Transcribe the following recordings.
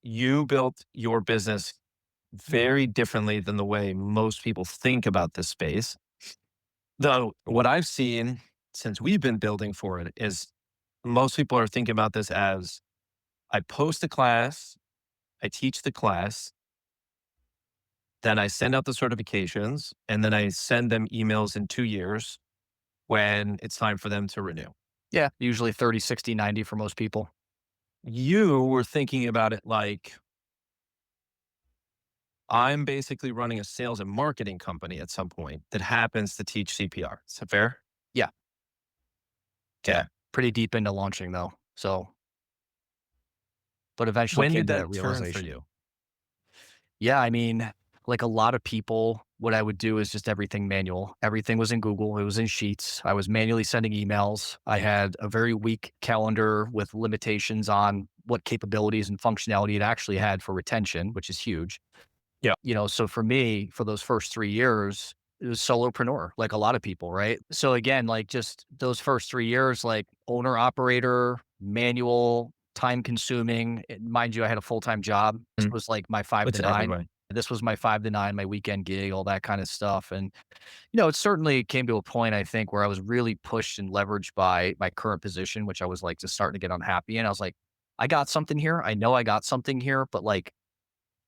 you built your business very differently than the way most people think about this space. Though what I've seen since we've been building for it is most people are thinking about this as I post a class, I teach the class, then I send out the certifications, and then I send them emails in 2 years when it's time for them to renew. Yeah, usually 30, 60, 90 for most people. You were thinking about it like I'm basically running a sales and marketing company at some point that happens to teach CPR. Is that fair? Yeah, Okay. yeah. Pretty deep into launching though. So, but eventually When came did to that that turn for realization. you? Yeah, I mean, like a lot of people, what I would do is just everything manual. Everything was in Google, it was in Sheets. I was manually sending emails. I had a very weak calendar with limitations on what capabilities and functionality it actually had for retention, which is huge. Yeah. So for me, for those first 3 years, it was solopreneur, like a lot of people, right? So again, like just those first 3 years, like owner operator, manual, time consuming. Mind you, I had a full-time job. This Mm. was like my 5 It's to 9. everybody. This was my 5 to 9, my weekend gig, all that kind of stuff. And, it certainly came to a point, I think, where I was really pushed and leveraged by my current position, which I was like just starting to get unhappy. And I was like, I got something here. I know I got something here, but like,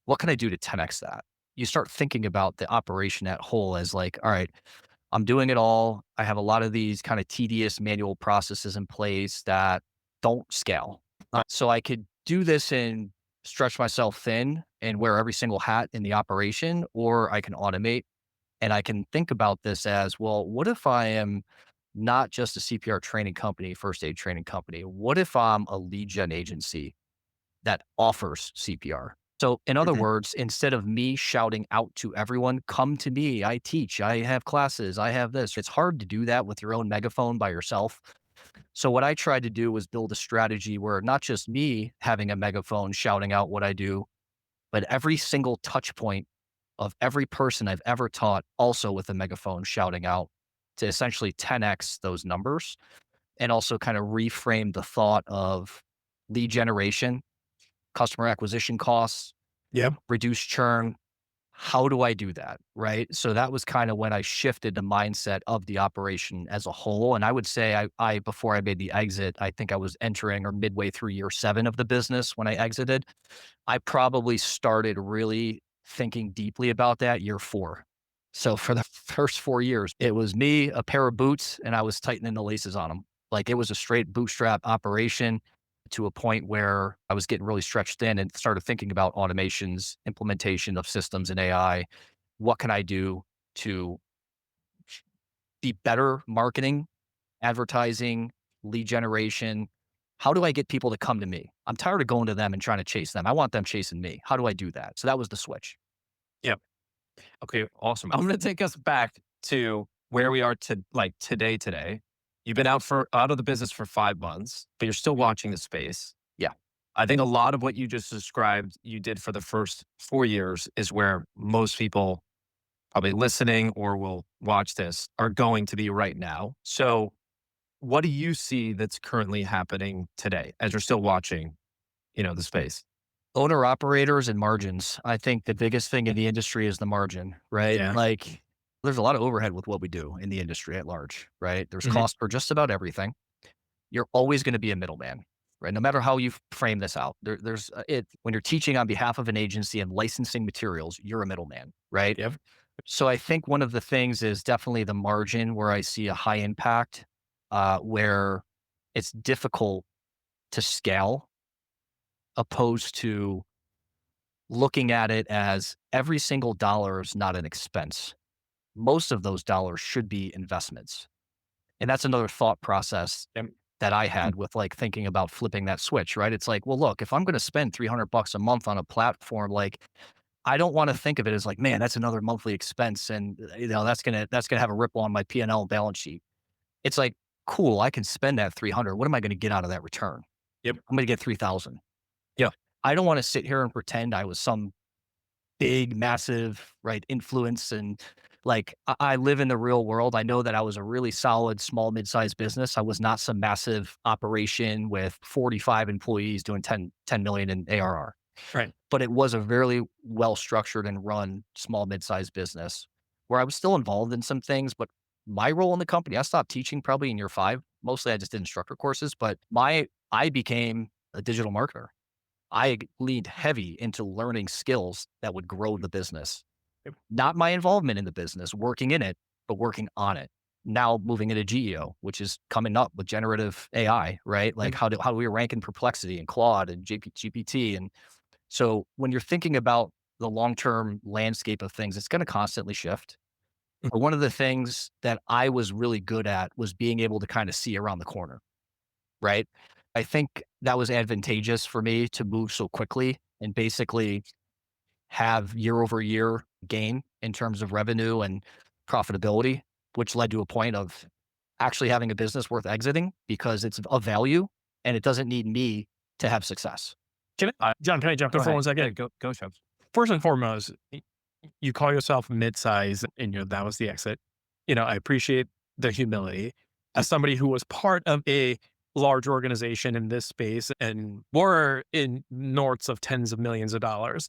what can I do to 10x that? You start thinking about the operation at whole as like, all right, I'm doing it all. I have a lot of these kind of tedious manual processes in place that don't scale. So I could do this and stretch myself thin and wear every single hat in the operation, or I can automate and I can think about this as, well, what if I am not just a CPR training company, first aid training company? What if I'm a lead gen agency that offers CPR? So, in other Mhm. words, instead of me shouting out to everyone, come to me, I teach, I have classes, I have this. It's hard to do that with your own megaphone by yourself. So, what I tried to do was build a strategy where not just me having a megaphone shouting out what I do, but every single touch point of every person I've ever taught also with a megaphone shouting out to essentially 10x those numbers and also kind of reframe the thought of lead generation, customer acquisition costs, Yep. reduce churn. How do I do that? Right. So that was kind of when I shifted the mindset of the operation as a whole. And I would say before I made the exit, I think I was entering or midway through year 7 of the business when I exited. I probably started really thinking deeply about that year 4. So for the first 4 years, it was me, a pair of boots, and I was tightening the laces on them. Like it was a straight bootstrap operation to a point where I was getting really stretched thin and started thinking about automations, implementation of systems and AI. What can I do to be better marketing, advertising, lead generation? How do I get people to come to me? I'm tired of going to them and trying to chase them. I want them chasing me. How do I do that? So that was the switch. Yep. Okay. Awesome. I'm going to take us back to where we are to like today. You've been out of the business for 5 months, but you're still watching the space. Yeah. I think a lot of what you just described you did for the first 4 years is where most people probably listening or will watch this are going to be right now. So what do you see that's currently happening today as you're still watching, the space? Owner operators and margins. I think the biggest thing in the industry is the margin, right? Yeah. Like there's a lot of overhead with what we do in the industry at large, right? There's Mhm. cost for just about everything. You're always going to be a middleman, right? No matter how you frame this out, there's it when you're teaching on behalf of an agency and licensing materials, you're a middleman, right? Yep. So I think one of the things is definitely the margin where I see a high impact, where it's difficult to scale, opposed to looking at it as every single dollar is not an expense. Most of those dollars should be investments. And that's another thought process Yep. that I Mm. had with like thinking about flipping that switch, right? It's like, well, look, if I'm going to spend $300 a month on a platform, like I don't want to think of it as like, man, that's another monthly expense. And that's going to have a ripple on my P&L and balance sheet. It's like, cool, I can spend that 300. What am I going to get out of that return? Yep. I'm going to get 3,000. Yeah. I don't want to sit here and pretend I was some big, massive, right, influence and like I live in the real world. I know that I was a really solid small mid-sized business. I was not some massive operation with 45 employees doing ten million in ARR. Right. But it was a very well structured and run small mid-sized business where I was still involved in some things, but my role in the company, I stopped teaching probably in year 5. Mostly I just did instructor courses, but my I became a digital marketer. I leaned heavy into learning skills that would grow the business. Yep. Not my involvement in the business, working in it, but working on it. Now moving into GEO, which is coming up with generative AI, right? Like Mhm. how do we rank in Perplexity and Claude and GPT? And so when you're thinking about the long-term landscape of things, it's going to constantly shift. Mm. But one of the things that I was really good at was being able to kind of see around the corner, right? I think that was advantageous for me to move so quickly and basically have year over year gain in terms of revenue and profitability, which led to a point of actually having a business worth exiting because it's of value and it doesn't need me to have success. John, can I jump in Go for ahead. one second? Yeah, go, Chubbs. First and foremost, you call yourself mid-size and that was the exit. I appreciate the humility. As somebody who was part of a large organization in this space and were in norts of tens of millions of dollars,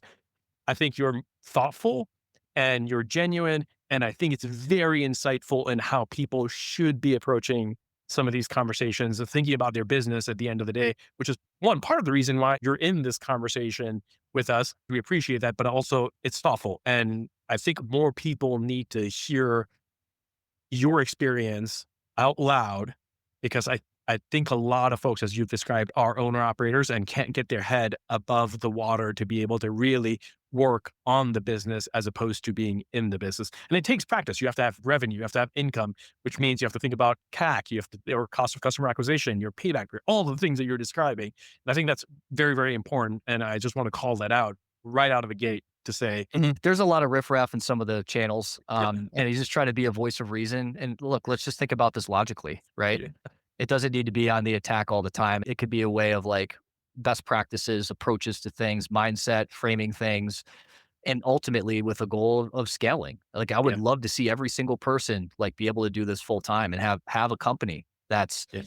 I think you're thoughtful and you're genuine. And I think it's very insightful in how people should be approaching some of these conversations of thinking about their business at the end of the day, which is one part of the reason why you're in this conversation with us. We appreciate that, but also it's thoughtful. And I think more people need to hear your experience out loud because I think a lot of folks, as you've described, are owner operators and can't get their head above the water to be able to really work on the business as opposed to being in the business. And it takes practice. You have to have revenue, you have to have income, which means you have to think about CAC, you have to, or cost of customer acquisition, your payback, all the things that you're describing. And I think that's very, very important. And I just want to call that out right out of the gate to say, There's a lot of riffraff in some of the channels, yeah, and he's just trying to be a voice of reason. And look, let's just think about this logically, right? yeah, It doesn't need to be on the attack all the time. It could be a way of like best practices, approaches to things, mindset, framing things, and ultimately with a goal of scaling. Like I would yeah, love to see every single person like be able to do this full time and have a company that's yeah.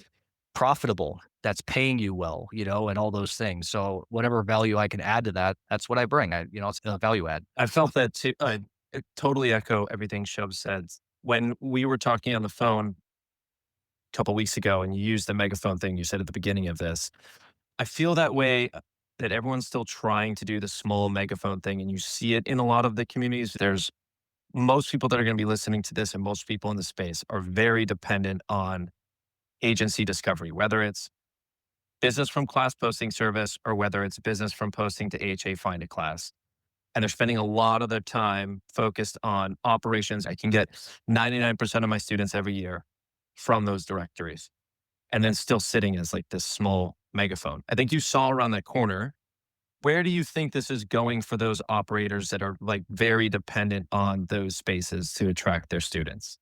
profitable, that's paying you well, and all those things. So whatever value I can add to that, that's what I bring. It's a value add. I felt that too. I totally echo everything Chubb said. When we were talking on the phone a couple weeks ago and you used the megaphone thing you said at the beginning of this, I feel that way that everyone's still trying to do the small megaphone thing. And you see it in a lot of the communities. There's most people that are going to be listening to this and most people in the space are very dependent on agency discovery, whether it's business from class posting service or whether it's business from posting to AHA find a class. And they're spending a lot of their time focused on operations. I can get 99% of my students every year from those directories and then still sitting as like this small megaphone. I think you saw around that corner. Where do you think this is going for those operators that are like very dependent on those spaces to attract their students?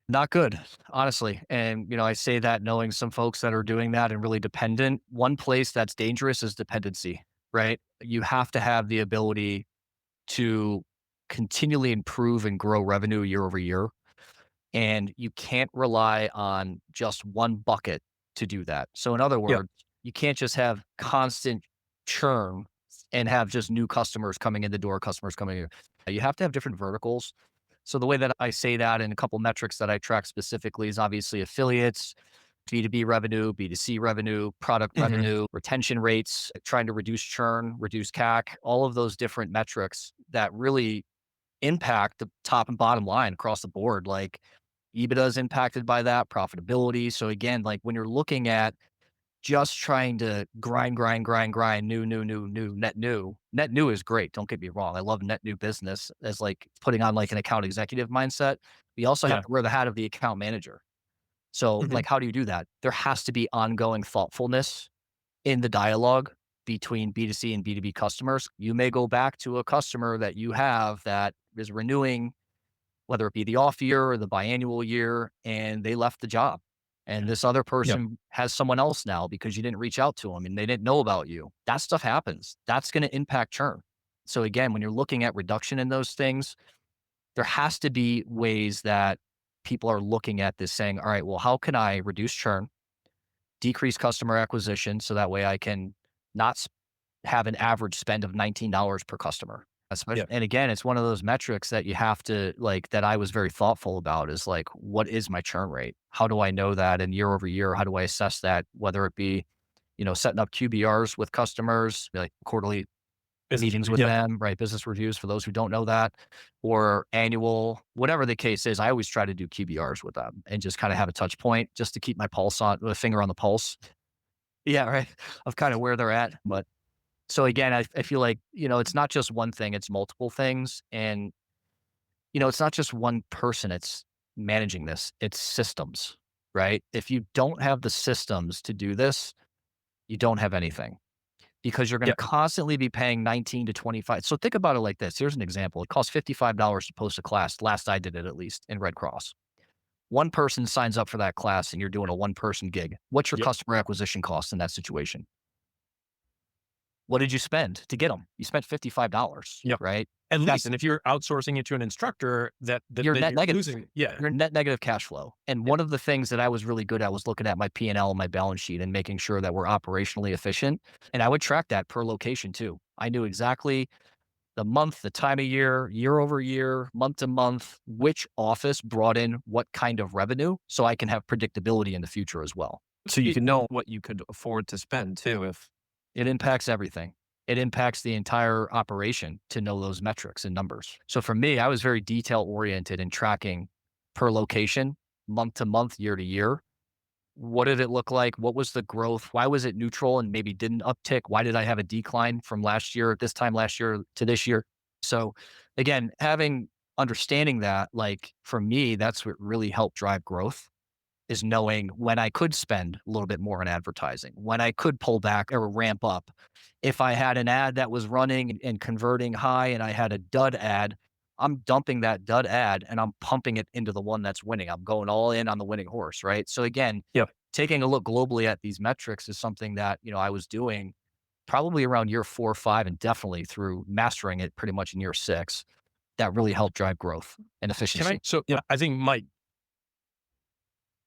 Not good, honestly. And, I say that knowing some folks that are doing that and really dependent. One place that's dangerous is dependency, right? You have to have the ability to continually improve and grow revenue year over year. And you can't rely on just one bucket to do that. So, in other Yeah. words, you can't just have constant churn and have just new customers coming in the door, customers coming in. You have to have different verticals. So, the way that I say that and a couple metrics that I track specifically is obviously affiliates, B2B revenue, B2C revenue, product Mhm. revenue, retention rates, trying to reduce churn, reduce CAC, all of those different metrics that really impact the top and bottom line across the board. Like EBITDA is impacted by that, profitability. So again, like when you're looking at just trying to grind, net new is great. Don't get me wrong. I love net new business as like putting on like an account executive mindset. We also have Yeah. to wear the hat of the account manager. So Mhm. like, how do you do that? There has to be ongoing thoughtfulness in the dialogue between B2C and B2B customers. You may go back to a customer that you have that is renewing, whether it be the off year or the biannual year, and they left the job. And this other Yep. person has someone else now because you didn't reach out to them and they didn't know about you. That stuff happens. That's going to impact churn. So again, when you're looking at reduction in those things, there has to be ways that people are looking at this saying, all right, well, how can I reduce churn, decrease customer acquisition so that way I can not have an average spend of $19 per customer. Especially, Yeah. and again, it's one of those metrics that you have to like that I was very thoughtful about is like, what is my churn rate? How do I know that? And year over year, how do I assess that? Whether it be, setting up QBRs with customers, like quarterly Business meetings review. with Yep. them, right? Business reviews for those who don't know that, or annual, whatever the case is. I always try to do QBRs with them and just kind of have a touch point just to keep my pulse on, with a finger on the pulse. Yeah, right. Of kind of where they're at. But so again, I feel like, it's not just one thing, it's multiple things. And, it's not just one person, it's managing this, it's systems, right? If you don't have the systems to do this, you don't have anything because you're going to Yep. constantly be paying 19 to 25. So think about it like this. Here's an example. It costs $55 to post a class. Last I did it, at least in Red Cross. One person signs up for that class and you're doing a one person gig. What's your Yep. customer acquisition cost in that situation? What did you spend to get them? You spent $55, Yep. right? At least, That's and if you're outsourcing it to an instructor, your that net you're negative. losing. Yeah. Your net negative cash flow. And Yep. one of the things that I was really good at was looking at my P&L and my balance sheet and making sure that we're operationally efficient. And I would track that per location too. I knew exactly the month, the time of year, year over year, month to month, which office brought in what kind of revenue so I can have predictability in the future as well. So you It, can know what you could afford to spend too. If it impacts everything. It impacts the entire operation to know those metrics and numbers. So for me, I was very detail oriented in tracking per location, month to month, year to year. What did it look like? What was the growth? Why was it neutral and maybe didn't uptick? Why did I have a decline from last year, this time last year to this year? So again, having understanding that, like for me, that's what really helped drive growth is knowing when I could spend a little bit more on advertising, when I could pull back or ramp up. If I had an ad that was running and converting high and I had a dud ad, I'm dumping that dud ad and I'm pumping it into the one that's winning. I'm going all in on the winning horse, right? So again, Yep. taking a look globally at these metrics is something that, I was doing probably around year 4 or 5 and definitely through mastering it pretty much in year 6 that really helped drive growth and Can I? efficiency. So yeah, I think Mike,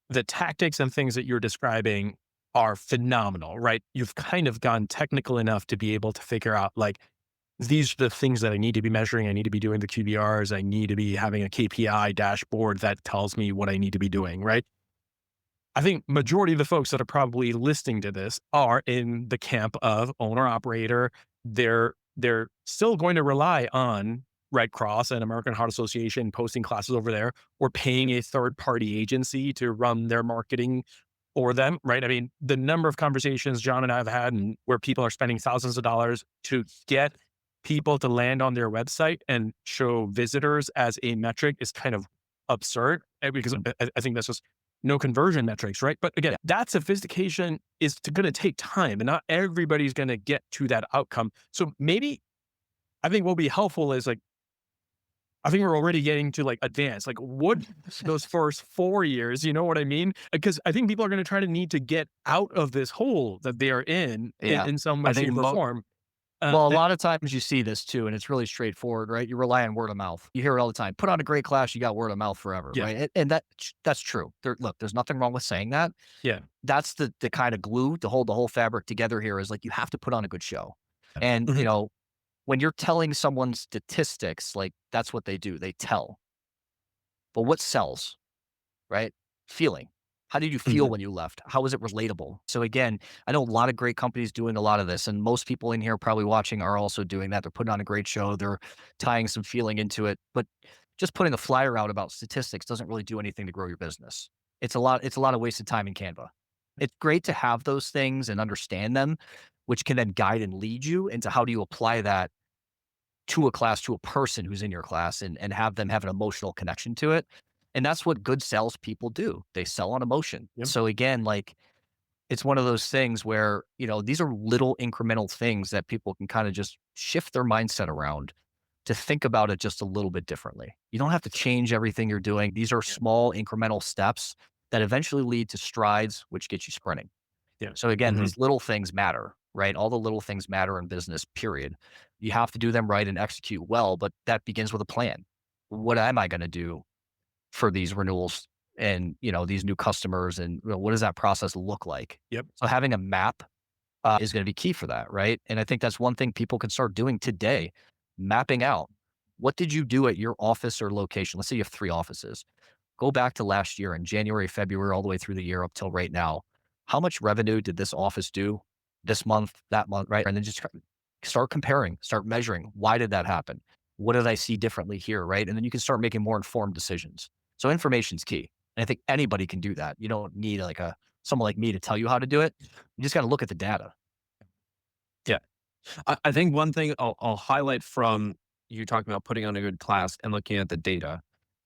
the tactics and things that you're describing are phenomenal, right? You've kind of gone technical enough to be able to figure out like these are the things that I need to be measuring. I need to be doing the QBRs. I need to be having a KPI dashboard that tells me what I need to be doing, right? I think majority of the folks that are probably listening to this are in the camp of owner operator. They're still going to rely on Red Cross and American Heart Association posting classes over there or paying a third party agency to run their marketing for them, right? I mean, the number of conversations John and I have had and where people are spending thousands of dollars to get people to land on their website and show visitors as a metric is kind of absurd because I think that's just no conversion metrics, right? But again, Yeah. that sophistication is going to take time and not everybody's going to get to that outcome. So maybe I think what will be helpful is like, I think we're already getting to like advanced, like what those first 4 years, you know what I mean? Because I think people are going to try to need to get out of this hole that they are Yeah. in some way, I think shape, or form. Well, a lot of times you see this too, and it's really straightforward, right? You rely on word of mouth. You hear it all the time. Put on a great class, you got word of mouth forever, Yeah, right? And that's true. Look, there's nothing wrong with saying that. yeah. That's the kind of glue to hold the whole fabric together here is like you have to put on a good show. And, Mhm. when you're telling someone statistics, like that's what they do. They tell. But what sells? Right? Feeling. How did you feel Mhm. when you left? How was it relatable? So again, I know a lot of great companies doing a lot of this, and most people in here probably watching are also doing that. They're putting on a great show. They're tying some feeling into it, but just putting a flyer out about statistics doesn't really do anything to grow your business. It's a lot of wasted time in Canva. It's great to have those things and understand them, which can then guide and lead you into how do you apply that to a class, to a person who's in your class and have them have an emotional connection to it. And that's what good salespeople do. They sell on emotion. Yep. So again, like it's one of those things where, these are little incremental things that people can kind of just shift their mindset around to think about it just a little bit differently. You don't have to change everything you're doing. These are Yeah. small incremental steps that eventually lead to strides, which get you sprinting. Yeah. So again, Mhm. these little things matter, right? All the little things matter in business, period. You have to do them right and execute well, but that begins with a plan. What am I going to do for these renewals and, these new customers and what does that process look like? Yep. So having a map is going to be key for that, right? And I think that's one thing people can start doing today, mapping out what did you do at your office or location. Let's say you have 3 offices. Go back to last year in January, February, all the way through the year up till right now. How much revenue did this office do this month, that month, right? And then just start comparing, start measuring. Why did that happen? What did I see differently here, right? And then you can start making more informed decisions. So information's key. And I think anybody can do that. You don't need like a someone like me to tell you how to do it. You just got to look at the data. Yeah. I think one thing I'll highlight from you talking about putting on a good class and looking at the data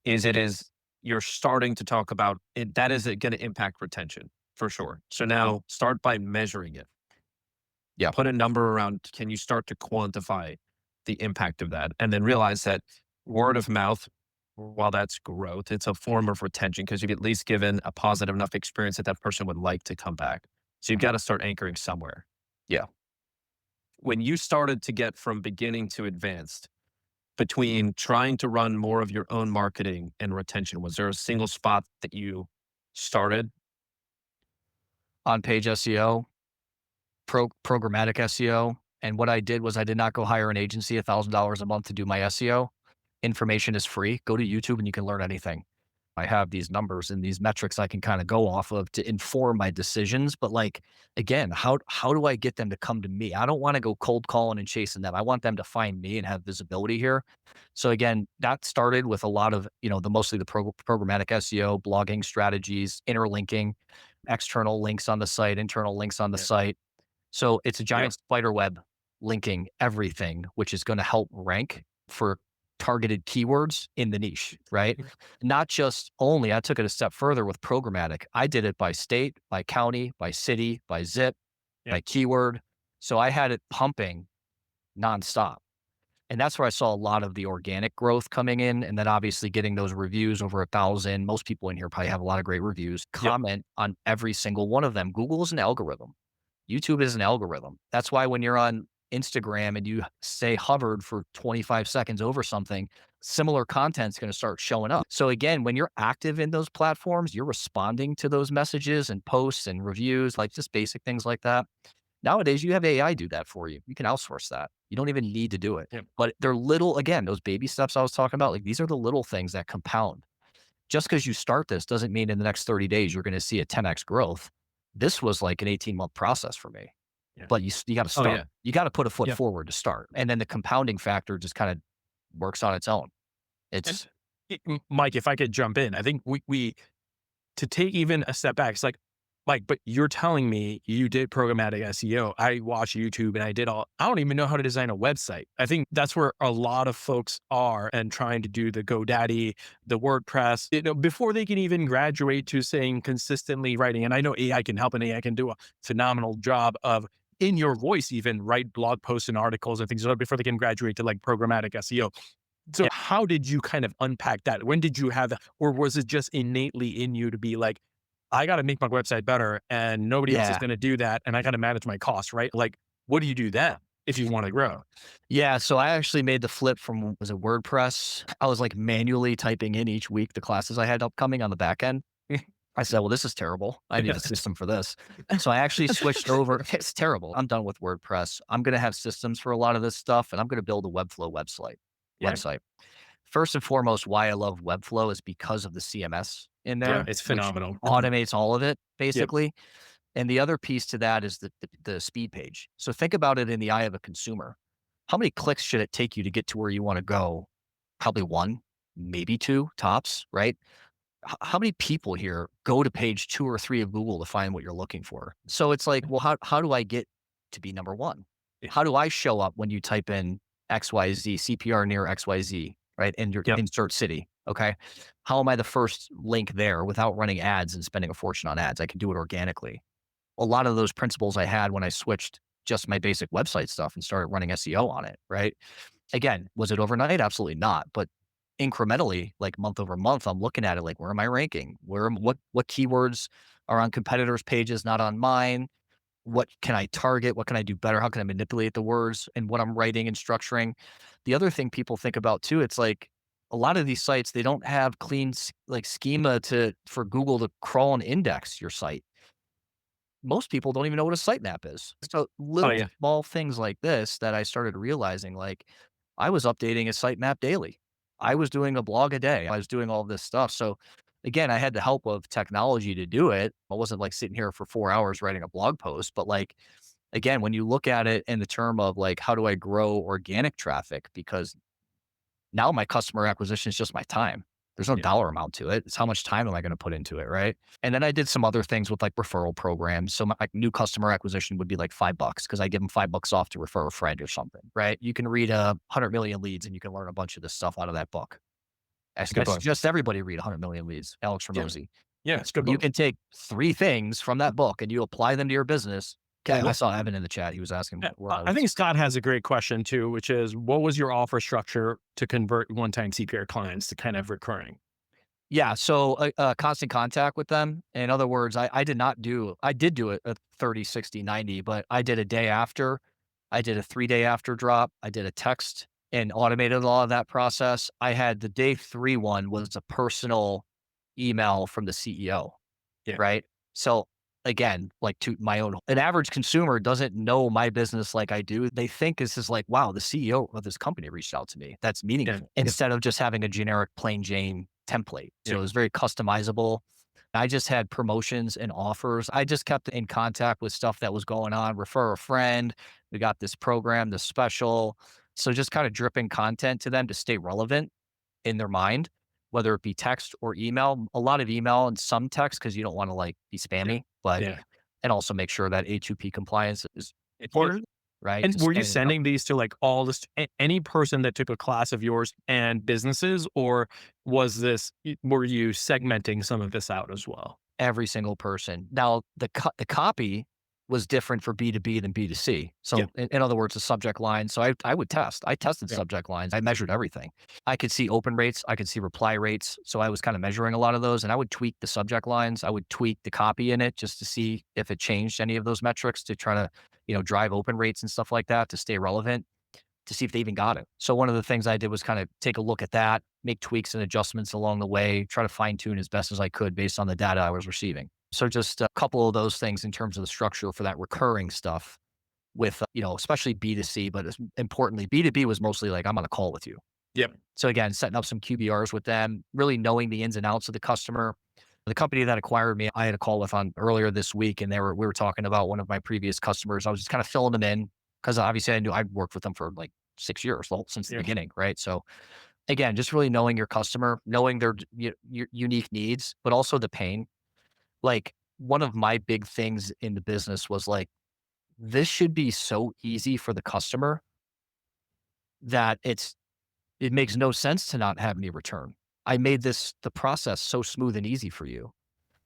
is you're starting to talk about it. That is going to impact retention for sure. So now start by measuring it. Yeah. Put a number around. Can you start to quantify the impact of that? And then realize that word of mouth, while that's growth, it's a form of retention because you've at least given a positive enough experience that that person would like to come back. So you've got to start anchoring somewhere. Yeah. When you started to get from beginning to advanced between trying to run more of your own marketing and retention, was there a single spot that you started? On page SEO, programmatic SEO. And what I did was I did not go hire an agency $1,000 a month to do my SEO. Information is free. Go to YouTube and you can learn anything. I have these numbers and these metrics I can kind of go off of to inform my decisions. But like again, how do I get them to come to me? I don't want to go cold calling and chasing them. I want them to find me and have visibility here. So again, that started with a lot of the mostly the programmatic SEO, blogging strategies, interlinking, external links on the site, internal links on the Yeah. site. So it's a Yeah. giant spider web linking everything, which is going to help rank for targeted keywords in the niche, right? Not just only, I took it a step further with programmatic. I did it by state, by county, by city, by zip, Yeah. by keyword. So I had it pumping nonstop. And that's where I saw a lot of the organic growth coming in. And then obviously getting those reviews over 1,000. Most people in here probably have a lot of great reviews. Yep. Comment on every single one of them. Google is an algorithm. YouTube is an algorithm. That's why when you're on Instagram and you say hovered for 25 seconds over something, similar content's going to start showing up. So again, when you're active in those platforms, you're responding to those messages and posts and reviews, like just basic things like that. Nowadays, you have AI do that for you. You can outsource that. You don't even need to do it. Yep. But they're little, again, those baby steps I was talking about, like these are the little things that compound. Just because you start this doesn't mean in the next 30 days you're going to see a 10x growth. This was like an 18-month process for me. Yeah. But you got to Oh, start. yeah. You got to put a foot Yep. forward to start. And then the compounding factor just kind of works on its own. And It's Mike, if I could jump in, I think we to take even a step back, it's like, Mike, but you're telling me you did programmatic SEO. I watched YouTube and I don't even know how to design a website. I think that's where a lot of folks are and trying to do the GoDaddy, the WordPress, before they can even graduate to saying consistently writing. And I know AI can help and AI can do a phenomenal job of in your voice, even write blog posts and articles and things like that before they can graduate to like programmatic SEO. So yeah. how did you kind of unpack that? When did you have that? Or was it just innately in you to be like, I got to make my website better and nobody else is Yeah. going to do that. And I got to manage my costs, right? Like, what do you do then if you want to grow? Yeah. So I actually made the flip from was it WordPress? I was like manually typing in each week the classes I had upcoming on the back end. I said, well, this is terrible. I need a system for this. So I actually switched over. It's terrible. I'm done with WordPress. I'm going to have systems for a lot of this stuff and I'm going to build a Webflow Yeah. website. First and foremost, why I love Webflow is because of the CMS in Yeah, there, it's which phenomenal. automates all of it Yep. basically. And the other piece to that is the speed page. So think about it in the eye of a consumer. How many clicks should it take you to get to where you want to go? Probably one, maybe two tops, right? How many people here go to page 2 or 3 of Google to find what you're looking for? So it's like, well, how do I get to be number one? Yeah. How do I show up when you type in XYZ, CPR near XYZ, right? And your Yep. insert city. Okay. How am I the first link there without running ads and spending a fortune on ads? I can do it organically. A lot of those principles I had when I switched just my basic website stuff and started running SEO on it, right? Again, was it overnight? Absolutely not. But incrementally, like month over month, I'm looking at it like, where am I ranking? What keywords are on competitors' pages, not on mine? What can I target? What can I do better? How can I manipulate the words and what I'm writing and structuring? The other thing people think about too, it's like a lot of these sites, they don't have clean like schema for Google to crawl and index your site. most people don't even know what a sitemap is. So Oh little yeah. small things like this that I started realizing, like I was updating a sitemap daily. I was doing a blog a day. I was doing all this stuff. So again, I had the help of technology to do it. I wasn't like sitting here for 4 hours writing a blog post, but like again, when you look at it in the term of like, how do I grow organic traffic? Because now my customer acquisition is just my time. There's no Yeah. dollar amount to it. It's how much time am I going to put into it, right? And then I did some other things with like referral programs. So my like, new customer acquisition would be like $5 because I give them $5 off to refer a friend or something, right? You can read 100 million leads and you can learn a bunch of this stuff out of that book. It's a I good book. suggest everybody read 100 Million Leads, Alex Yeah. Ramosi. Yeah. It's a good You book. can take three things from that book and you apply them to your business. Okay, I What saw Evan in the chat. He was asking where I I think was. Scott has a great question too, which is what was your offer structure to convert one-time CPR clients to kind of recurring? Yeah, so, constant contact with them. In other words, I did do it a 30, 60, 90, but I did a day after. I did a 3-day after drop. I did a text and automated a lot of that process. I had the day 3 one was a personal email from the CEO. Yeah. Right? So, again, like to my own an average consumer doesn't know my business like I do. They think this is like, wow, the CEO of this company reached out to me. That's Yeah. meaningful instead of just having a generic plain Jane template. Yeah. So it was very customizable. I just had promotions and offers. I just kept in contact with stuff that was going on. Refer a friend. We got this program, this special. So just kind of dripping content to them to stay relevant in their mind, whether it be text or email, a lot of email and some text because you don't want to like be Yeah. spammy, but Yeah. and also make sure that A2P compliance is important, right? And To were you stay in the sending these to like all this any person that took a class of yours and businesses, or was this were you segmenting some of this out as well? every single person. Now, the copy was different for B2B than B2C. Yeah, So, in other words, the subject line. So, I would test. I tested yeah, subject lines. I measured everything. I could see open rates. I could see reply rates. So, I was kind of measuring a lot of those, and I would tweak the subject lines. I would tweak the copy in it just to see if it changed any of those metrics to try to, drive open rates and stuff like that to stay relevant to see if they even got it. So one of the things I did was kind of take a look at that, make tweaks and adjustments along the way, try to fine tune as best as I could based on the data I was receiving. So just a couple of those things in terms of the structure for that recurring stuff with, especially B2C, but importantly, B2B was mostly like, I'm on a call with you. yep, So again, setting up some QBRs with them, really knowing the ins and outs of the customer. The company that acquired me, I had a call with on earlier this week, and we were talking about one of my previous customers. I was just kind of filling them in because obviously I knew I'd worked with them for like 6 years, well, since the yeah, beginning, right? So again, just really knowing your customer, knowing their unique needs, but also the pain. Like one of my big things in the business was like, this should be so easy for the customer that it makes no sense to not have any return. I made the process so smooth and easy for you.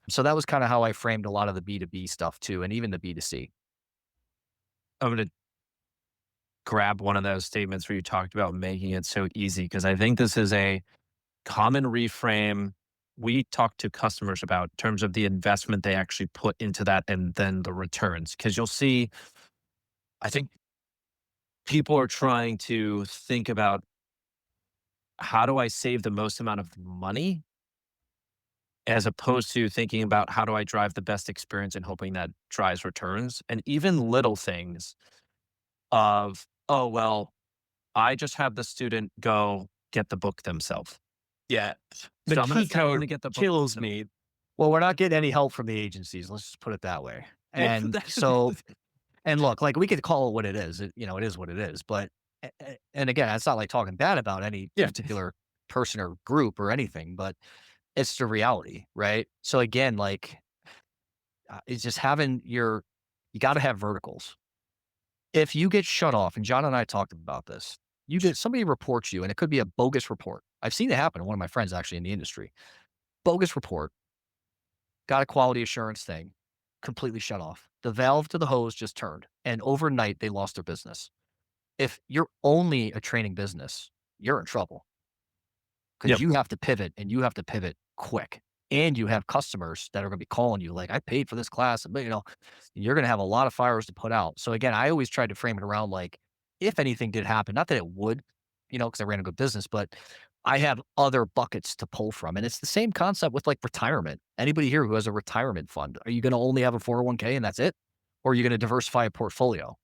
So that was kind of how I framed a lot of the B2B stuff too, and even the B2C. I'm gonna grab one of those statements where you talked about making it so easy because I think this is a common reframe we talk to customers about in terms of the investment they actually put into that and then the returns. Because you'll see, I think people are trying to think about how do I save the most amount of money as opposed to thinking about how do I drive the best experience and hoping that drives returns. And even little things of, oh, well, I just have the student go get the book themselves. yeah. The So I'm going key to send them code to get the book kills themselves. me. Well, we're not getting any help from the agencies. Let's just put it that way. Yeah, And so, and look, like we could call it what it is. It is what it is. But, and again, it's not like talking bad about any yeah, particular person or group or anything, but it's the reality, right? So again, like it's just you got to have verticals. If you get shut off, and John and I talked about this, somebody reports you, and it could be a bogus report. I've seen it happen to one of my friends actually in the industry. Bogus report, got a quality assurance thing, completely shut off. The valve to the hose just turned, and overnight they lost their business. If you're only a training business, you're in trouble because Yep. you have to pivot and you have to pivot quick. And you have customers that are going to be calling you like, I paid for this class, but you're going to have a lot of fires to put out. So again, I always tried to frame it around like, if anything did happen, not that it would, because I ran a good business, but I have other buckets to pull from. And it's the same concept with like retirement. Anybody here who has a retirement fund, are you going to only have a 401k and that's it? Or are you going to diversify a portfolio?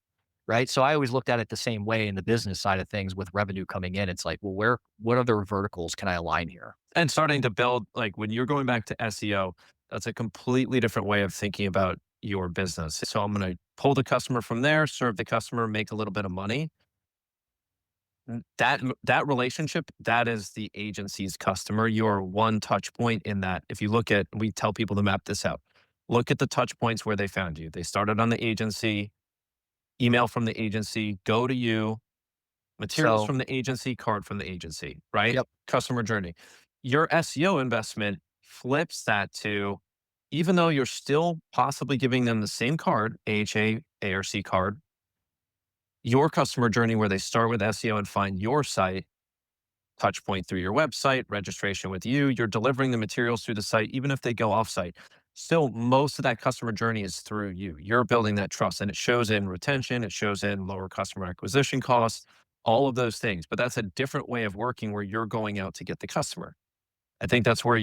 Right. So I always looked at it the same way in the business side of things with revenue coming in. It's like, well, what other verticals can I align here? And starting to build, like when you're going back to SEO, that's a completely different way of thinking about your business. So I'm going to pull the customer from there, serve the customer, make a little bit of money. That relationship, that is the agency's customer. You're one touch point in that. If you look at, we tell people to map this out. Look at the touch points where they found you. They started on the agency, email from the agency, go to you, materials So, from the agency, card from the agency, right? yep. Customer journey. Your SEO investment flips that to, even though you're still possibly giving them the same card, AHA, ARC card, your customer journey where they start with SEO and find your site, touch point through your website, registration with you, you're delivering the materials through the site, even if they go offsite. Still, most of that customer journey is through you. You're building that trust and it shows in retention, it shows in lower customer acquisition costs, all of those things. But that's a different way of working where you're going out to get the customer. I think that's where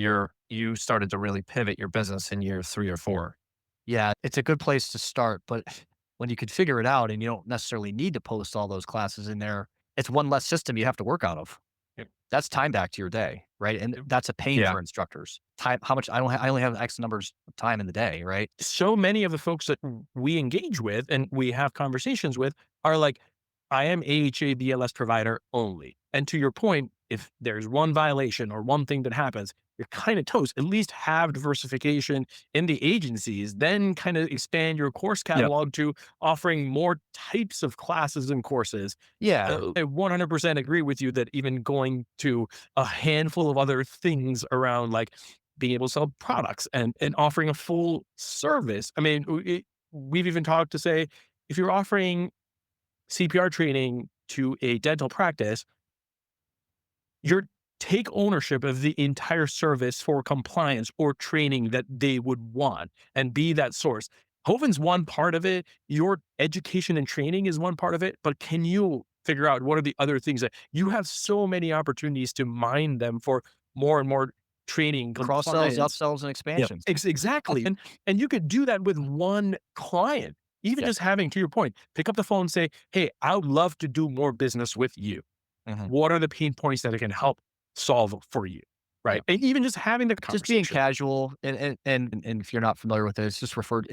you started to really pivot your business in year 3 or 4. Yeah, it's a good place to start. But when you could figure it out and you don't necessarily need to post all those classes in there, it's one less system you have to work out of. Yep. That's time back to your day, right? And that's a pain Yeah. for instructors. Time, how much I only have X numbers of time in the day, right? So many of the folks that we engage with and we have conversations with are like, I am AHA BLS provider only. And to your point, if there's one violation or one thing that happens, you're kind of toast. At least have diversification in the agencies, then kind of expand your course Yep. catalog to offering more types of classes and courses. Yeah. I 100% agree with you that even going to a handful of other things around like being able to sell products and offering a full service. I mean, we've even talked to say if you're offering CPR training to a dental practice, you're take ownership of the entire service for compliance or training that they would want and be that source. Hoven's one part of it. Your education and training is one part of it. But can you figure out what are the other things that you have so many opportunities to mine them for more and more training, Cross sells, compliance. upsells, and Yep. expansions. Exactly. And you could do that with one client. Even Yeah. just having, to your point, pick up the phone and say, "Hey, I would love to do more business with you. Mhm. What are the pain points that it can help solve for you?" Yeah. Right? And even just having the Just being conversation. casual and if you're not familiar with it, it's referred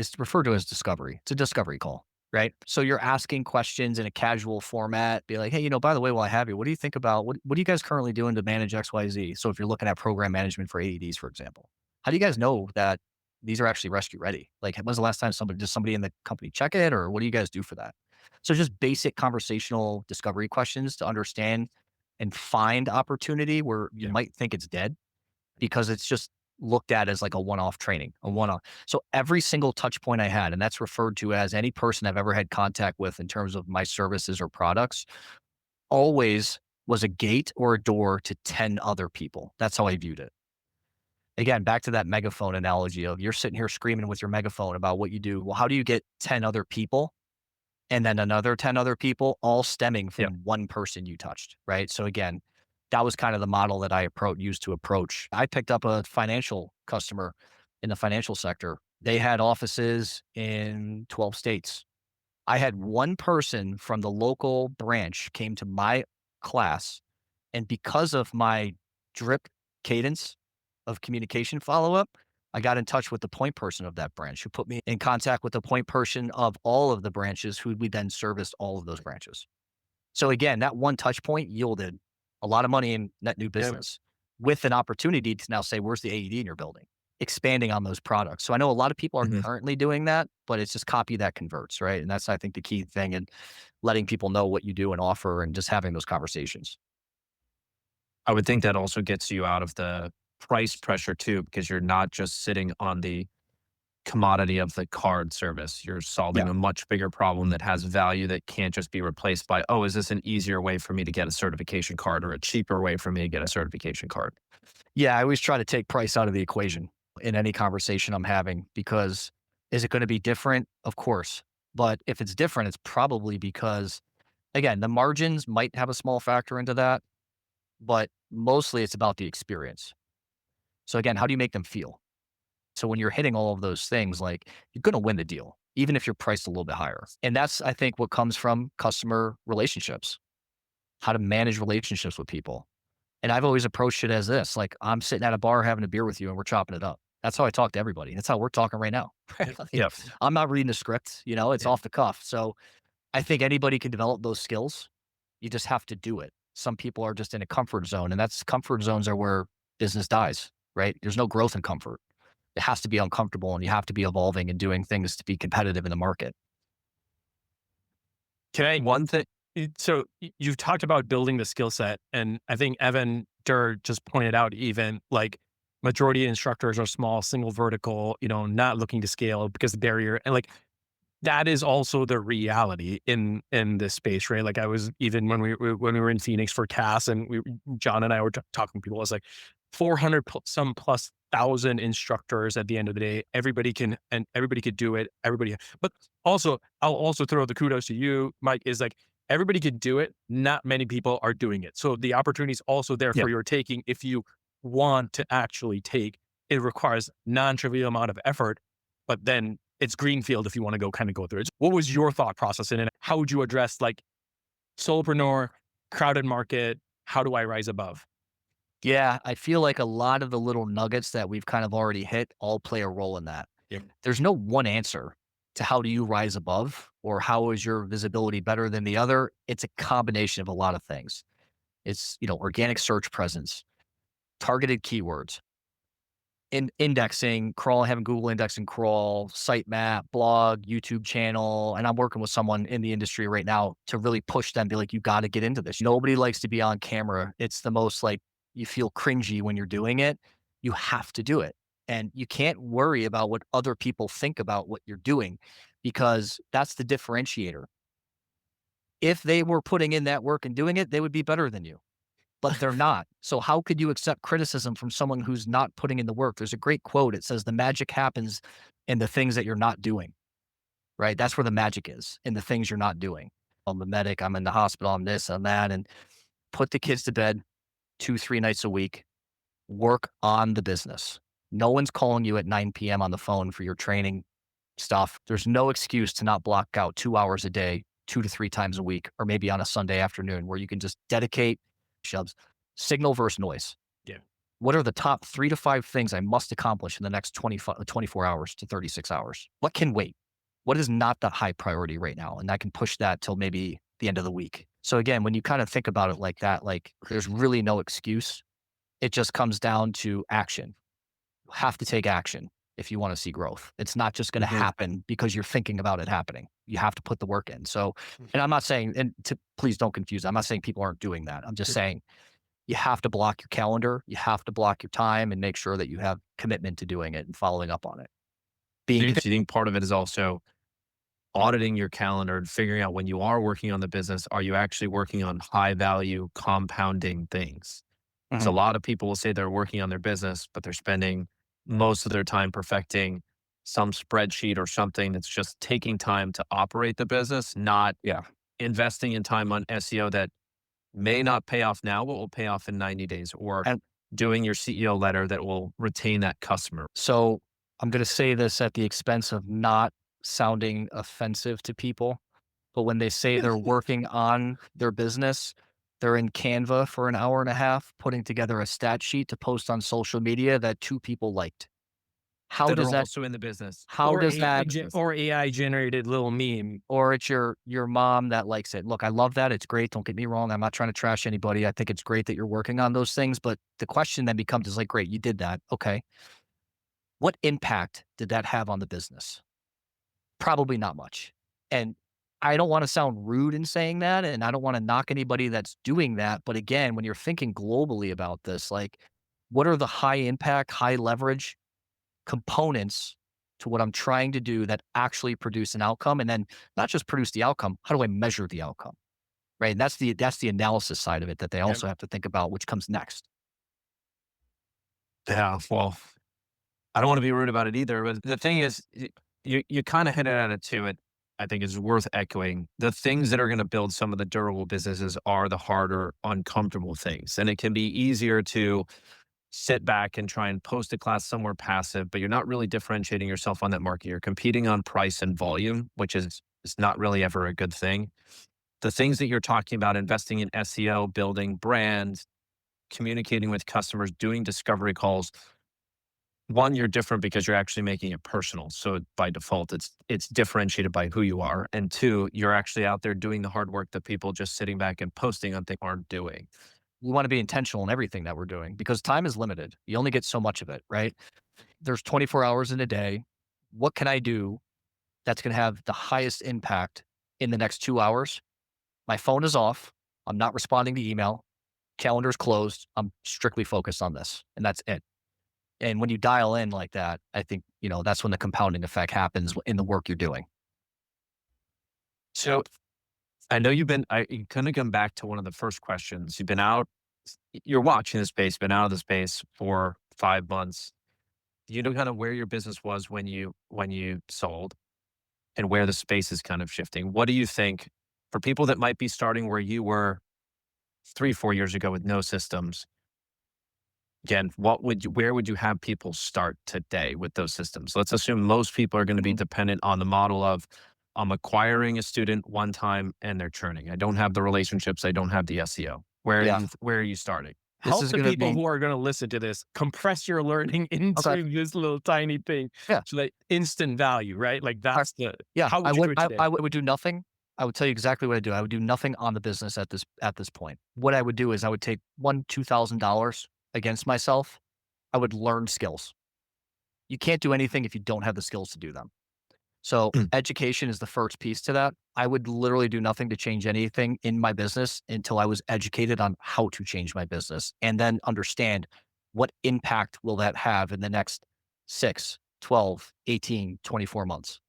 to as discovery. It's a discovery call, right? So you're asking questions in a casual format, be like, "Hey, by the way, while I have you, what do you think about what are you guys currently doing to manage XYZ?" So if you're looking at program management for AEDs, for example, how do you guys know that these are actually rescue ready? Like, when's the last time somebody in the company check it, or what do you guys do for that? So just basic conversational discovery questions to understand and find opportunity where you Yeah. might think it's dead because it's just looked at as like a one-off training, a one-off. So every single touch point I had, and that's referred to as any person I've ever had contact with in terms of my services or products, always was a gate or a door to 10 other people. That's how I viewed it. Again, back to that megaphone analogy of you're sitting here screaming with your megaphone about what you do. Well, how do you get 10 other people and then another 10 other people all stemming Yep. from one person you touched, right? So again, that was kind of the model that I used to approach. I picked up a financial customer in the financial sector. They had offices in 12 states. I had one person from the local branch came to my class, and because of my drip cadence of communication follow-up, I got in touch with the point person of that branch who put me in contact with the point person of all of the branches who we then serviced all of those branches. So again, that one touch point yielded a lot of money in net new Yeah. business with an opportunity to now say, where's the AED in your building? Expanding on those products. So I know a lot of people are Mhm. currently doing that, but it's just copy that converts, right? And that's, I think, the key thing in letting people know what you do and offer and just having those conversations. I would think that also gets you out of the price pressure too, because you're not just sitting on the commodity of the card service. You're solving Yeah. a much bigger problem that has value that can't just be replaced by, oh, is this an easier way for me to get a certification card or a cheaper way for me to get a certification card? Yeah. I always try to take price out of the equation in any conversation I'm having because is it going to be different? Of course. But if it's different, it's probably because, again, the margins might have a small factor into that. But Mostly it's about the experience. So again, how do you make them feel? So when you're hitting all of those things, like you're going to win the deal, even if you're priced a little bit higher. And that's, I think, what comes from customer relationships, how to manage relationships with people. And I've always approached it as this, like I'm sitting at a bar having a beer with you and we're chopping it up. That's how I talk to everybody. That's how we're talking right now. Right? Like, Yep. I'm not reading the script, it's Yeah. off the cuff. So I think anybody can develop those skills. You just have to do it. Some people are just in a comfort zone, and that's comfort zones are where business dies, right? There's no growth in comfort. It has to be uncomfortable and you have to be evolving and doing things to be competitive in the market. Can I One thing, So you've talked about building the skill set, and I think Evan Durr just pointed out even like majority of instructors are small, single vertical, not looking to scale because the barrier and like that is also the reality in this space, right? Like I was even when we were in Phoenix for CAS, and John and I were talking to people. I was like 400 some plus thousand instructors at the end of the day. Everybody could do it. Everybody, but also I'll also throw the kudos to you, Mike. Is like everybody could do it. Not many people are doing it. So the opportunity is also there yeah. for your taking if you want to actually take. It requires non-trivial amount of effort, but then it's greenfield if you want to go through it. What was your thought process in it? How would you address like solopreneur, crowded market? How do I rise above? Yeah, I feel like a lot of the little nuggets that we've kind of already hit all play a role in that. Yep. There's no one answer to how do you rise above or how is your visibility better than the other. It's a combination of a lot of things. It's, organic search presence, targeted keywords, indexing, crawl, having Google index and crawl, sitemap, blog, YouTube channel. And I'm working with someone in the industry right now to really push them, be like, you got to get into this. Nobody likes to be on camera. It's the most like you feel cringy when you're doing it. You have to do it. And you can't worry about what other people think about what you're doing because that's the differentiator. If they were putting in that work and doing it, they would be better than you, but they're not. So how could you accept criticism from someone who's not putting in the work? There's a great quote. It says the magic happens in the things that you're not doing, right? That's where the magic is in the things you're not doing. I'm a medic. I'm in the hospital. I'm this, I'm that. And put the kids to bed 2, 3 nights a week, work on the business. No one's calling you at 9 p.m. on the phone for your training stuff. There's no excuse to not block out 2 hours a day, 2 to 3 times a week, or maybe on a Sunday afternoon where you can just dedicate shoves signal versus noise. Yeah. What are the top 3 to 5 things I must accomplish in the next 24 hours to 36 hours? What can wait? What is not the high priority right now? And I can push that till maybe the end of the week. So again, when you kind of think about it like that, like there's really no excuse. It just comes down to action. You have to take action if you want to see growth. It's not just going to Mhm. happen because you're thinking about it happening. You have to put the work in. So, Mm. and I'm not saying, please don't confuse. I'm not saying people aren't doing that. I'm just saying you have to block your calendar. You have to block your time and make sure that you have commitment to doing it and following up on it. Do Being, you think part of it is also auditing your calendar and figuring out when you are working on the business, are you actually working on high value compounding things? So a Mhm. lot of people will say they're working on their business, but they're spending most of their time perfecting some spreadsheet or something that's just taking time to operate the business, not Yeah. investing in time on SEO that may not pay off now, but will pay off in 90 days, or And doing your CEO letter that will retain that customer. so I'm going to say this at the expense of not sounding offensive to people. But when they say they're working on their business, they're in Canva for an hour and a half putting together a stat sheet to post on social media that 2 people liked. How That does are that also in the business. how does AI that or AI generated little meme. or it's your mom that likes it. Look, I love that, it's great, don't get me wrong, I'm not trying to trash anybody, I think it's great that you're working on those things, but the question then becomes is like, "Great, you did that, okay. What impact did that have on the business?" Probably not much. And I don't want to sound rude in saying that, and I don't want to knock anybody that's doing that. But again, when you're thinking globally about this, like what are the high impact, high leverage components to what I'm trying to do that actually produce an outcome? And then not just produce the outcome, how do I measure the outcome? Right. And that's the analysis side of it that they Yeah. also have to think about, which comes next. Yeah. Well, I don't want to be rude about it either, but the thing is, you kind of hit it at it too. I think is worth echoing. The things that are going to build some of the durable businesses are the harder, uncomfortable things. And it can be easier to sit back and try and post a class somewhere passive, but you're not really differentiating yourself on that market. You're competing on price and volume, which is not really ever a good thing. The things that you're talking about, investing in SEO, building brands, communicating with customers, doing discovery calls, one, you're different because you're actually making it personal. So by default, it's differentiated by who you are. And two, you're actually out there doing the hard work that people just sitting back and posting on things aren't doing. We want to be intentional in everything that we're doing because time is limited. You only get so much of it, right? There's 24 hours in a day. What can I do that's going to have the highest impact in the next 2 hours? My phone is off. I'm not responding to email. Calendar's closed. I'm strictly focused on this, and that's it. And when you dial in like that, I think, that's when the compounding effect happens in the work you're doing. So I know you kind of come back to one of the first questions. You've been out, you're watching the space, been out of the space for 5 months. You know kind of where your business was when you sold and where the space is kind of shifting. What do you think for people that might be starting where you were 3, 4 years ago with no systems? Again, where would you have people start today with those systems? Let's assume most people are going to be Mhm. dependent on the model of I'm acquiring a student one time and they're churning. I don't have the relationships. I don't have the SEO. Yeah. Where are you starting? This Help is the going to people be who are going to listen to this compress your learning okay. into this little tiny thing. Yeah. So that instant value, right? Like All right. that's the, Yeah. how I would you do would, it I, today? I would do nothing. I would tell you exactly what I do. I would do nothing on the business at this point. What I would do is I would take $2,000 against myself. I would learn skills. You can't do anything if you don't have the skills to do them. So Mm. education is the first piece to that. I would literally do nothing to change anything in my business until I was educated on how to change my business and then understand what impact will that have in the next 6, 12, 18, 24 months.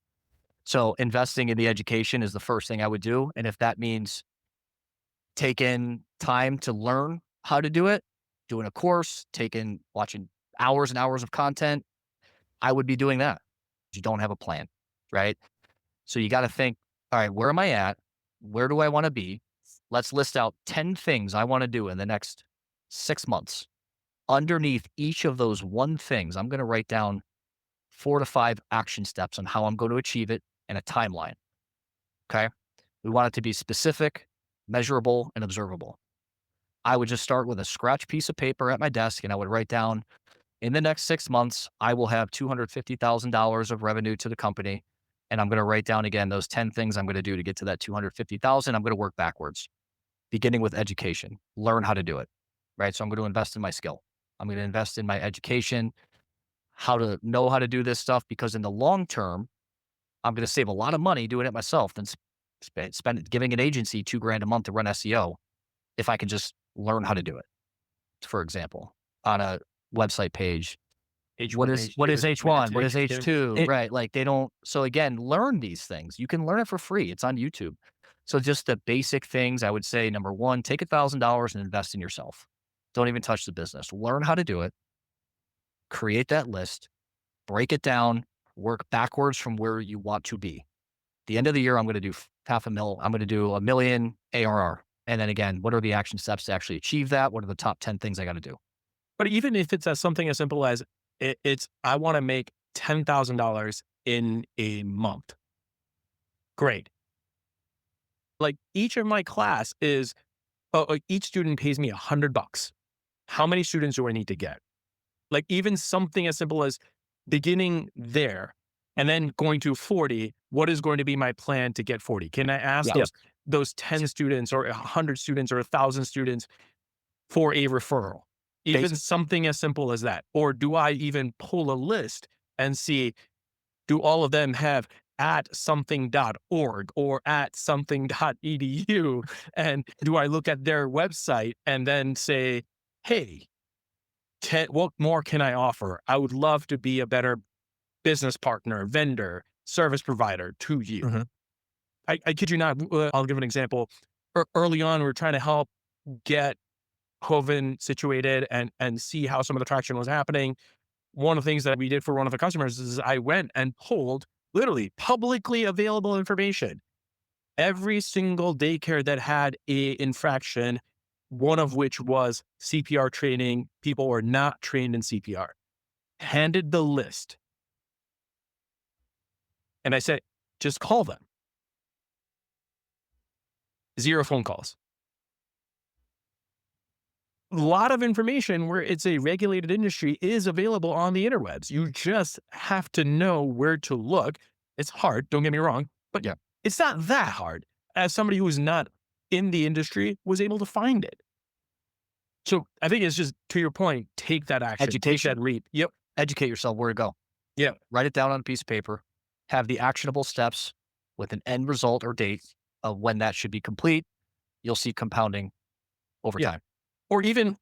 So investing in the education is the first thing I would do. And if that means taking time to learn how to do it, doing a course, watching hours and hours of content, I would be doing that. You don't have a plan, right? So you got to think, all right, where am I at? Where do I want to be? Let's list out 10 things I want to do in the next 6 months. Underneath each of those one things, I'm going to write down 4 to 5 action steps on how I'm going to achieve it and a timeline. Okay. We want it to be specific, measurable, and observable. I would just start with a scratch piece of paper at my desk and I would write down in the next 6 months, I will have $250,000 of revenue to the company. And I'm going to write down again those 10 things I'm going to do to get to that 250,000. I'm going to work backwards, beginning with education, learn how to do it. Right. So I'm going to invest in my skill. I'm going to invest in my education, how to know how to do this stuff, because in the long term, I'm going to save a lot of money doing it myself than spend giving an agency 2 grand a month to run SEO if I can just learn how to do it. For example, on a website page, what H1, is what H2, is H1? What semantic. is H2? It, Right, like, they don't so, again, learn these things. You can learn it for free, it's on YouTube. So, just the basic things, I would say, number 1, take $1,000 and invest in yourself. Don't even touch the business. Learn how to do it, create that list, break it down, work backwards from where you want to be. The end of the year, I'm gonna do half a mil I'm gonna do 1,000,000 ARR, and then again, what are the action steps to actually achieve that? What are the top 10 things I gotta do? But even if it's as something as simple as it's, I want to make $10,000 in a month. Great. Like each of my class is, each student pays me $100. How many students do I need to get? Like even something as simple as beginning there and then going to 40, what is going to be my plan to get 40? Can I ask Yeah. those 10 students or 100 students or 1,000 students for a referral? Even Base something as simple as that. Or do I even pull a list and see, do all of them have at something.org or at something.edu? And do I look at their website and then say, hey, what more can I offer? I would love to be a better business partner, vendor, service provider to you. mhm. I kid you not. I'll give an example. Early on, we were trying to help get Coven situated and see how some of the traction was happening. One of the things that we did for one of the customers is I went and pulled literally publicly available information. Every single daycare that had a infraction, one of which was CPR training, people were not trained in CPR, handed the list. And I said, just call them. Zero phone calls. A lot of information where it's a regulated industry is available on the interwebs. You just have to know where to look. It's hard, don't get me wrong, but Yeah. it's not that hard. As somebody who is not in the industry was able to find it. So I think it's just to your point, take that action, take that Education. leap. Yep. Educate yourself where to go. Yeah. Write it down on a piece of paper. Have the actionable steps with an end result or date of when that should be complete. You'll see compounding over Yeah. time. Or even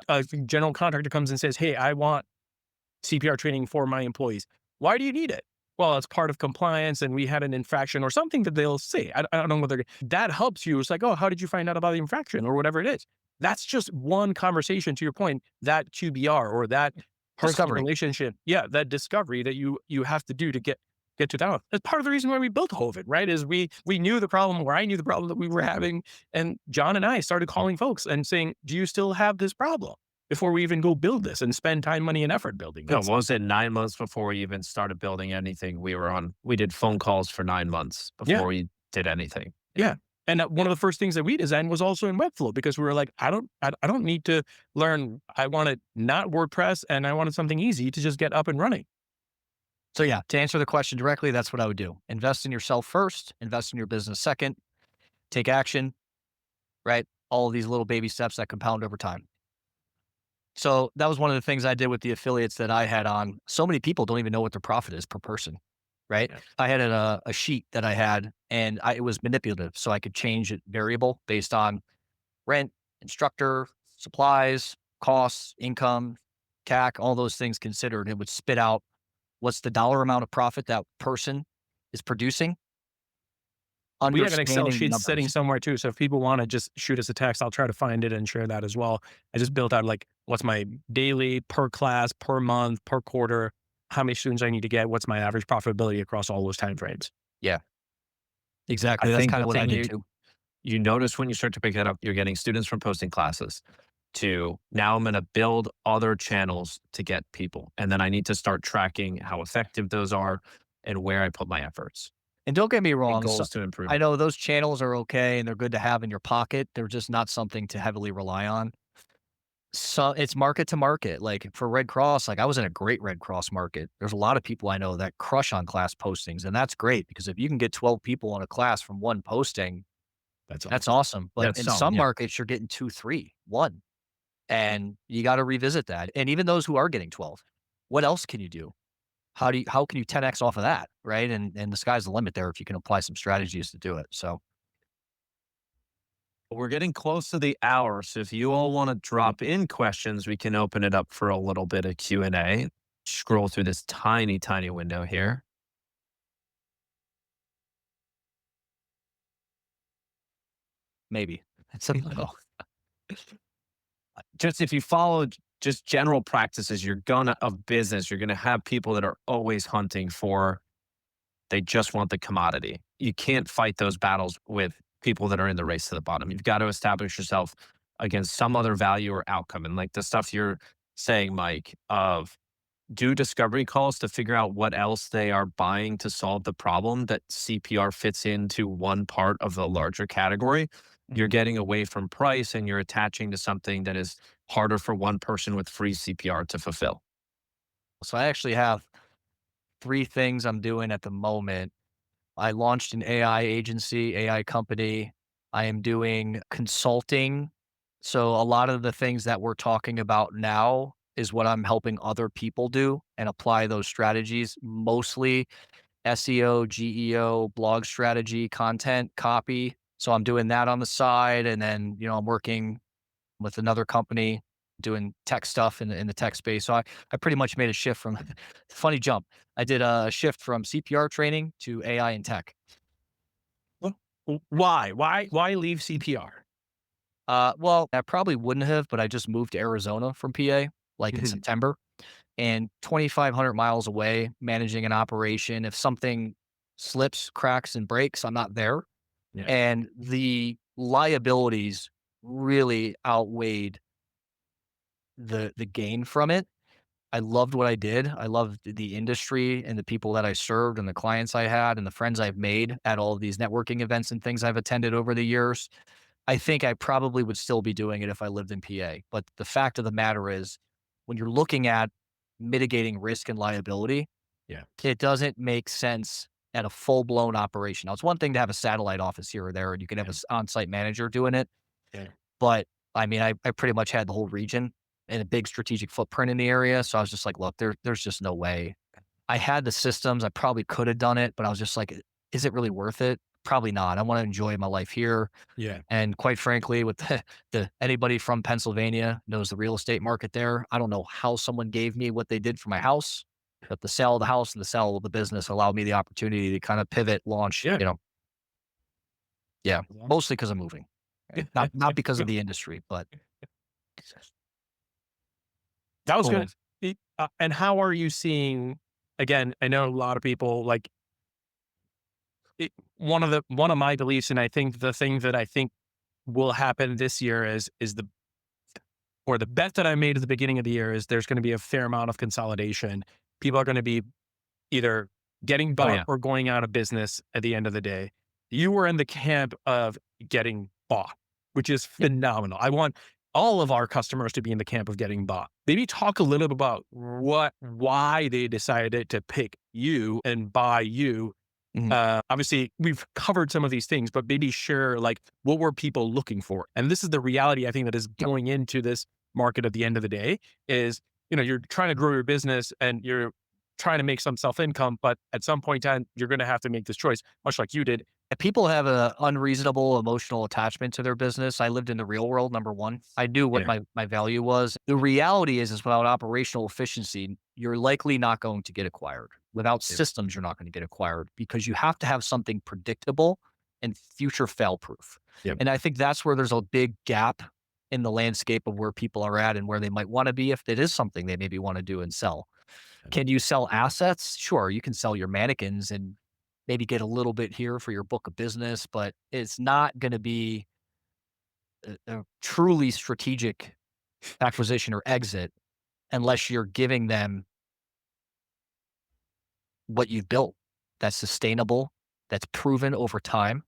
a general contractor comes and says, hey, I want CPR training for my employees. Why do you need it? Well, it's part of compliance and we had an infraction or something that they'll say. I don't know whether that helps you. It's like, oh, how did you find out about the infraction or whatever it is? That's just one conversation to your point, that QBR or that personal Discovery. relationship. Yeah, that discovery that you have to do to get to that. That's part of the reason why we built Hovid, right? Is we knew the problem, or I knew the problem that we were having. And John and I started calling folks and saying, do you still have this problem? Before we even go build this and spend time, money, and effort building No, this. what was it 9 months before we even started building anything? We did phone calls for 9 months Yeah. before we did anything. Yeah. And one of the first things that we designed was also in Webflow because we were like, I don't need to learn. I wanted not WordPress and I wanted something easy to just get up and running. So yeah, to answer the question directly, that's what I would do. Invest in yourself first, invest in your business second, take action, right? All of these little baby steps that compound over time. So that was one of the things I did with the affiliates that I had on. So many people don't even know what their profit is per person, right? Yeah. I had a sheet that I had and it was manipulative. So I could change it variable based on rent, instructor, supplies, costs, income, CAC, all those things considered. It would spit out what's the dollar amount of profit that person is producing, We have an Excel understanding the sheet sitting numbers. somewhere too. So if people want to just shoot us a text, I'll try to find it and share that as well. I just built out like what's my daily per class, per month, per quarter, how many students I need to get, what's my average profitability across all those time frames. Yeah, I exactly. That's think kind the of what I thing did too. you notice when you start to pick that up, you're getting students from posting classes to now I'm going to build other channels to get people. And then I need to start tracking how effective those are and where I put my efforts And don't get me and wrong, so goals to improve I it. know those channels are okay and they're good to have in your pocket. They're just not something to heavily rely on. So it's market to market. Like for Red Cross, like I was in a great Red Cross market. There's a lot of people I know that crush on class postings, and that's great because if you can get 12 people in a class from one posting, That's that's awesome. awesome. But That's in solid. some Yeah. markets, you're getting two, three, one, and you got to revisit that. And even those who are getting 12, what else can you do? How can you 10x off of that, right? And the sky's the limit there if you can apply some strategies to do it. So We're getting close to the hour. So if you all want to drop in questions, we can open it up for a little bit of Q&A. Scroll through this tiny, tiny window here. maybe it's a little. Just if you follow just general practices, you're gonna of business, you're gonna have people that are always hunting for, they just want the commodity. You can't fight those battles with people that are in the race to the bottom. You've got to establish yourself against some other value or outcome. And like the stuff you're saying, Mike, of do discovery calls to figure out what else they are buying to solve the problem that CPR fits into one part of the larger category. You're Mhm. getting away from price and you're attaching to something that is harder for one person with free CPR to fulfill. So I actually have three things I'm doing at the moment. I launched an AI agency, AI company. I am doing consulting. So a lot of the things that we're talking about now is what I'm helping other people do and apply those strategies, mostly SEO, GEO, blog strategy, content, copy. So I'm doing that on the side. And then, I'm working with another company doing tech stuff in the tech space. So I pretty much made a shift from funny jump. I did a shift from CPR training to AI and tech. Well, why? Why leave CPR? Well, I probably wouldn't have, but I just moved to Arizona from PA like in September and 2,500 miles away managing an operation. If something slips, cracks, and breaks, I'm not there. Yeah. And the liabilities really outweighed the gain from it. I loved what I did. I loved the industry and the people that I served and the clients I had and the friends I've made at all of these networking events and things I've attended over the years. I think I probably would still be doing it if I lived in PA. But the fact of the matter is, when you're looking at mitigating risk and liability, Yeah. it doesn't make sense at a full blown operation. Now, it's one thing to have a satellite office here or there, and you can have Yeah. an on site manager doing it. Yeah. But I mean, I pretty much had the whole region and a big strategic footprint in the area. So I was just like, look, there's just no way. I had the systems. I probably could have done it, but I was just like, is it really worth it? Probably not. I want to enjoy my life here. Yeah. And quite frankly, with the anybody from Pennsylvania knows the real estate market there. I don't know how someone gave me what they did for my house, but the sale of the house and the sale of the business allowed me the opportunity to kind of pivot, launch, Yeah. yeah, Yeah. mostly because I'm moving, right? Not because of the industry, but That was boom. good. And how are you seeing? Again, I know a lot of people like one of my beliefs, and I think the thing that I think will happen this year is the or the bet that I made at the beginning of the year is there's going to be a fair amount of consolidation. People are going to be either getting Oh bought yeah. or going out of business at the end of the day. You were in the camp of getting bought, which is Yep. phenomenal. I want all of our customers to be in the camp of getting bought. Maybe talk a little bit about why they decided to pick you and buy you. Mhm. Obviously, we've covered some of these things, but maybe share like what were people looking for? And this is the reality I think that is Yep. going into this market at the end of the day is, you're trying to grow your business and you're trying to make some self income, but at some point in time, you're going to have to make this choice, much like you did. People have a unreasonable emotional attachment to their business. I lived in the real world, number one. I knew what Yeah. my value was. The reality is without operational efficiency, you're likely not going to get acquired. Without Yeah. systems, you're not going to get acquired because you have to have something predictable and future fail proof. Yep. And I think that's where there's a big gap in the landscape of where people are at and where they might want to be if it is something they maybe want to do and sell. Can you sell assets? Sure, you can sell your mannequins and maybe get a little bit here for your book of business, but it's not going to be a truly strategic acquisition or exit unless you're giving them what you've built that's sustainable, that's proven over time,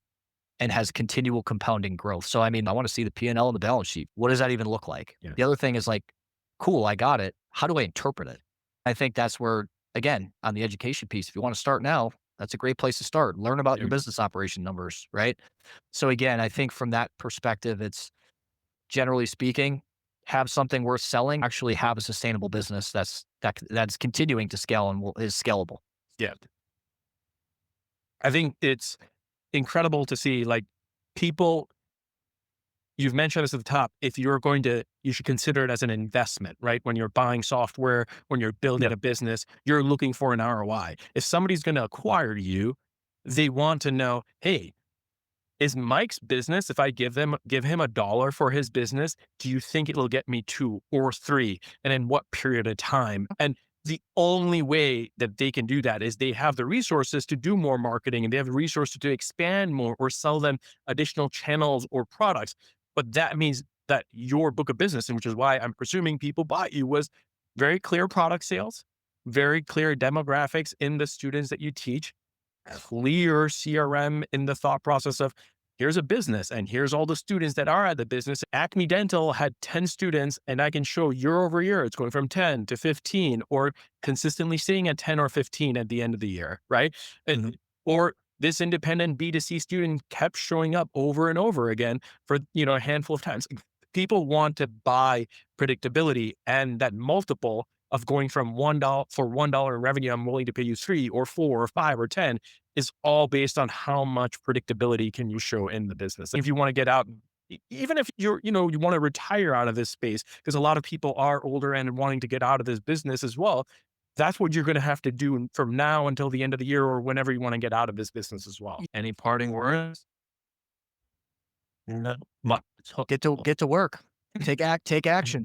and has continual compounding growth. So, I mean, I want to see the P&L and L and the balance sheet. What does that even look like? Yeah. The other thing is like, cool, I got it. How do I interpret it? I think that's where, again, on the education piece, if you want to start now, that's a great place to start. Learn about Yeah. your business operation numbers, right? So again, I think from that perspective, it's generally speaking, have something worth selling, actually have a sustainable business that's continuing to scale and is scalable. Yeah. I think it's incredible to see like people, you've mentioned this at the top. If you're going to, you should consider it as an investment, right? When you're buying software, when you're building Yep. a business, you're looking for an ROI. If somebody's going to acquire you, they want to know, hey, is Mike's business, if I give him $1 for his business, do you think it'll get me 2 or 3? And in what period of time? And the only way that they can do that is they have the resources to do more marketing and they have the resources to expand more or sell them additional channels or products. But that means that your book of business, and which is why I'm presuming people bought you, was very clear product sales, very clear demographics in the students that you teach, clear CRM in the thought process of here's a business and here's all the students that are at the business. Acme Dental had 10 students and I can show year over year it's going from 10 to 15 or consistently staying at 10 or 15 at the end of the year, right? Mhm. Or this independent B2C student kept showing up over and over again for, a handful of times. People want to buy predictability and that multiple of going from $1 in revenue, I'm willing to pay you 3 or 4 or 5 or 10 is all based on how much predictability can you show in the business. If you want to get out, even if you want to retire out of this space, because a lot of people are older and wanting to get out of this business as well. That's what you're going to have to do from now until the end of the year or whenever you want to get out of this business as well. Any parting words? No. Get to work. Take action.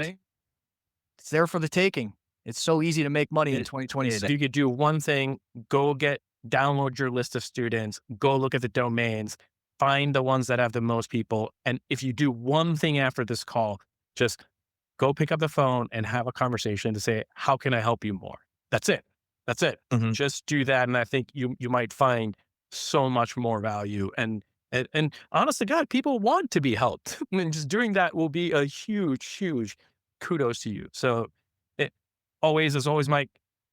It's there for the taking. It's so easy to make money in It is. 2026. If you could do one thing, go get download your list of students, go look at the domains, find the ones that have the most people. And if you do one thing after this call, just go pick up the phone and have a conversation to say, how can I help you more? That's it. That's it. Mhm. Just do that. And I think you might find so much more value. And honest to God, people want to be helped. And just doing that will be a huge, huge kudos to you. So it always, as always, Mike,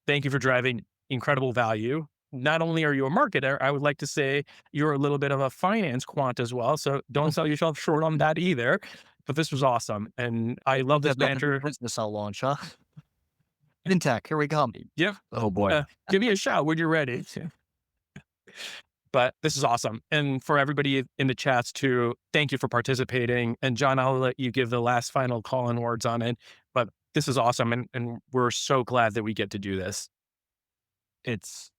thank you for driving incredible value. Not only are you a marketer, I would like to say you're a little bit of a finance quant as well. So don't sell yourself short on that either. But this was awesome. And I love this That's not the banter. business I'll launch, huh? Fintech, here we come. Yeah. Oh boy. Give me a shout when you're ready. But this is awesome. And for everybody in the chats too, thank you for participating. And John, I'll let you give the last final call and words on it. But this is awesome. And we're so glad that we get to do this. It's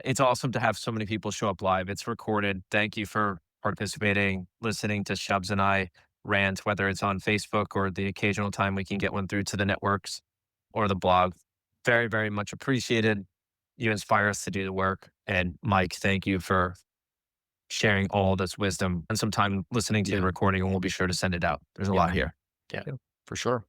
it's awesome to have so many people show up live. It's recorded. Thank you for participating, listening to Shubs and I rant, whether it's on Facebook or the occasional time we can get one through to the networks or the blog. Very, very much appreciated. You inspire us to do the work. And Mike, thank you for sharing all this wisdom and some time listening to the Yeah. recording, and we'll be sure to send it out. There's a Yeah, lot man. here. Yeah. Yeah, for sure.